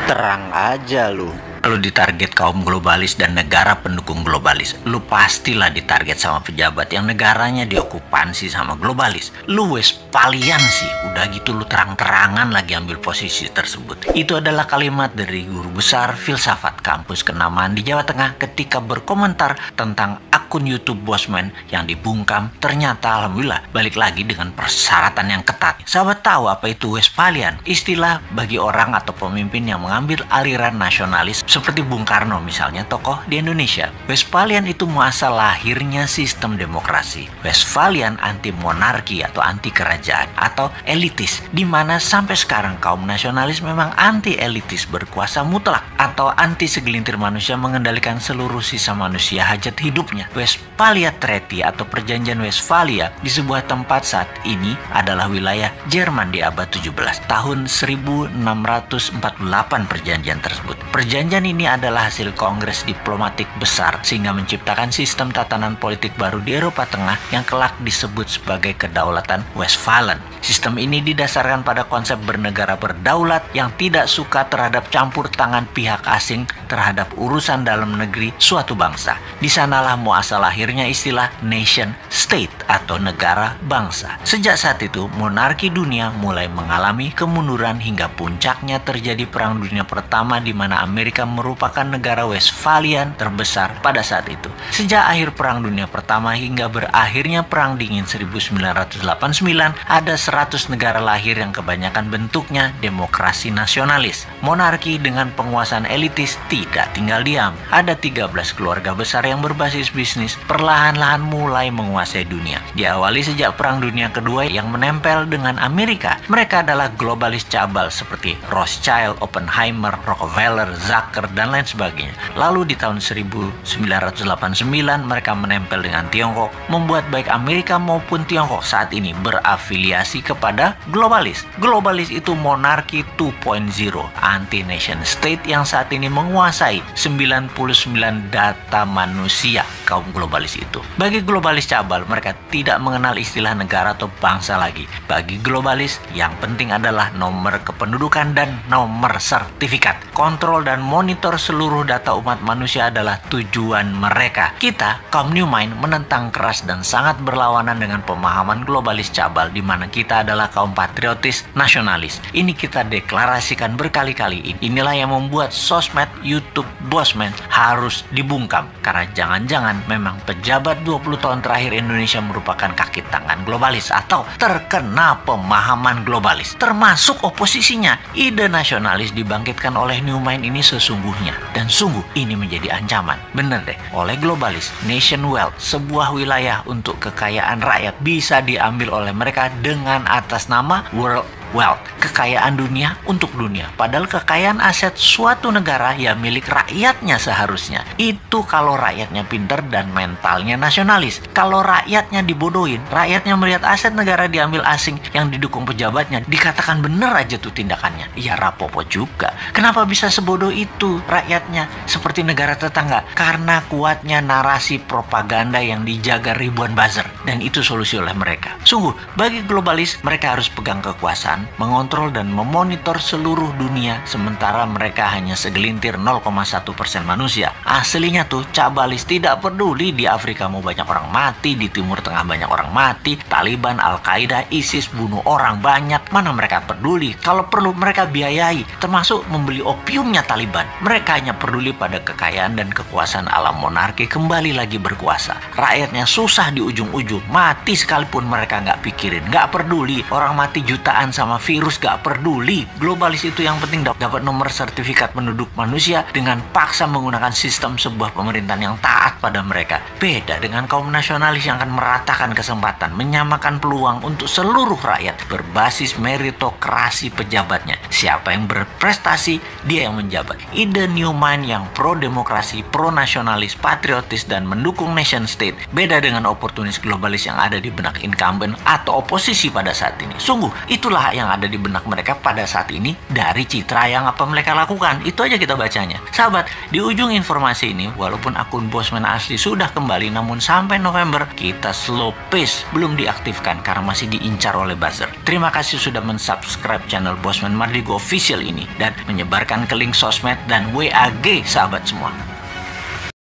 Terang aja lu. Kalau ditarget kaum globalis dan negara pendukung globalis, lu pastilah ditarget sama pejabat yang negaranya diokupansi sama globalis. Lu Westphalian sih, udah gitu lu terang-terangan lagi ambil posisi tersebut. Itu adalah kalimat dari guru besar filsafat kampus kenamaan di Jawa Tengah ketika berkomentar tentang akun YouTube Bosman yang dibungkam. Ternyata alhamdulillah balik lagi dengan persyaratan yang ketat. Sahabat tahu apa itu Westphalian? Istilah bagi orang atau pemimpin yang mengambil aliran nasionalis seperti Bung Karno misalnya, tokoh di Indonesia. Westphalian itu muasal lahirnya sistem demokrasi. Westphalian anti monarki atau anti kerajaan atau elitis, di mana sampai sekarang kaum nasionalis memang anti elitis berkuasa mutlak atau anti segelintir manusia mengendalikan seluruh sisa manusia hajat hidupnya. Westphalia Treaty atau Perjanjian Westphalia di sebuah tempat saat ini adalah wilayah Jerman di abad 17. Tahun 1648 perjanjian tersebut. Perjanjian ini adalah hasil kongres diplomatik besar sehingga menciptakan sistem tatanan politik baru di Eropa Tengah yang kelak disebut sebagai kedaulatan Westphalen. Sistem ini didasarkan pada konsep bernegara berdaulat yang tidak suka terhadap campur tangan pihak asing terhadap urusan dalam negeri suatu bangsa. Di sanalah muasal lahirnya istilah nation state atau negara bangsa. Sejak saat itu, monarki dunia mulai mengalami kemunduran hingga puncaknya terjadi Perang Dunia Pertama di mana Amerika merupakan negara Westphalian terbesar pada saat itu. Sejak akhir Perang Dunia Pertama hingga berakhirnya Perang Dingin 1989, ada 100 negara lahir yang kebanyakan bentuknya demokrasi nasionalis. Monarki dengan penguasaan elitis tidak tinggal diam. Ada 13 keluarga besar yang berbasis bisnis perlahan-lahan mulai menguasai dunia. Diawali sejak Perang Dunia Kedua yang menempel dengan Amerika. Mereka adalah globalis cabal seperti Rothschild, Oppenheimer, Rockefeller, Zucker, dan lain sebagainya. Lalu di tahun 1989 mereka menempel dengan Tiongkok, membuat baik Amerika maupun Tiongkok saat ini berafiliasi kepada globalis. Globalis itu monarki 2.0, anti nation state yang saat ini menguasai 99 data manusia kaum globalis itu. Bagi globalis cabal, mereka tidak mengenal istilah negara atau bangsa lagi. Bagi globalis, yang penting adalah nomor kependudukan dan nomor sertifikat. Kontrol dan monitor seluruh data umat manusia adalah tujuan mereka. Kita, kaum New Mind, menentang keras dan sangat berlawanan dengan pemahaman globalis cabal di mana kita adalah kaum patriotis nasionalis. Ini kita deklarasikan berkali-kali. Inilah yang membuat sosmed YouTube Bosman harus dibungkam. Karena jangan-jangan memang pejabat 20 tahun terakhir Indonesia merupakan kaki tangan globalis atau terkena pemahaman globalis. Termasuk oposisinya. Ide nasionalis dibangkitkan oleh New Mind ini sesungguhnya. Dan sungguh ini menjadi ancaman. Bener deh, oleh globalis, nation wealth, sebuah wilayah untuk kekayaan rakyat bisa diambil oleh mereka dengan atas nama world wealth, kekayaan dunia untuk dunia. Padahal kekayaan aset suatu negara ya milik rakyatnya seharusnya. Itu kalau rakyatnya pinter dan mentalnya nasionalis. Kalau rakyatnya dibodohin, rakyatnya melihat aset negara diambil asing yang didukung pejabatnya, dikatakan bener aja tuh tindakannya. Ya rapopo juga. Kenapa bisa sebodoh itu rakyatnya seperti negara tetangga? Karena kuatnya narasi propaganda yang dijaga ribuan buzzer. Dan itu solusi oleh mereka. Sungguh, bagi globalis, mereka harus pegang kekuasaan, mengontrol dan memonitor seluruh dunia, sementara mereka hanya segelintir 0,1% manusia. Aslinya tuh cabalis tidak peduli di Afrika mau banyak orang mati, di Timur Tengah banyak orang mati, Taliban, Al-Qaeda, ISIS bunuh orang banyak, mana mereka peduli. Kalau perlu mereka biayai, termasuk membeli opiumnya Taliban. Mereka hanya peduli pada kekayaan dan kekuasaan alam monarki kembali lagi berkuasa. Rakyatnya susah di ujung-ujung, mati sekalipun mereka nggak pikirin, nggak peduli. Orang mati jutaan sama virus gak peduli. Globalis itu yang penting dapat nomor sertifikat penduduk manusia dengan paksa menggunakan sistem sebuah pemerintahan yang taat pada mereka. Beda dengan kaum nasionalis yang akan meratakan kesempatan, menyamakan peluang untuk seluruh rakyat berbasis meritokrasi pejabatnya. Siapa yang berprestasi, dia yang menjabat. Ide New Mind yang pro demokrasi, pro nasionalis, patriotis dan mendukung nation state beda dengan oportunis globalis yang ada di benak incumbent atau oposisi pada saat ini. Sungguh, itulah yang ada di benak mereka pada saat ini dari citra yang apa mereka lakukan. Itu aja kita bacanya. Sahabat, di ujung informasi ini, walaupun akun Bosman asli sudah kembali, namun sampai November kita slow pace belum diaktifkan karena masih diincar oleh buzzer. Terima kasih sudah mensubscribe channel Bosman Mardigo Official ini dan menyebarkan ke link sosmed dan WAG sahabat semua.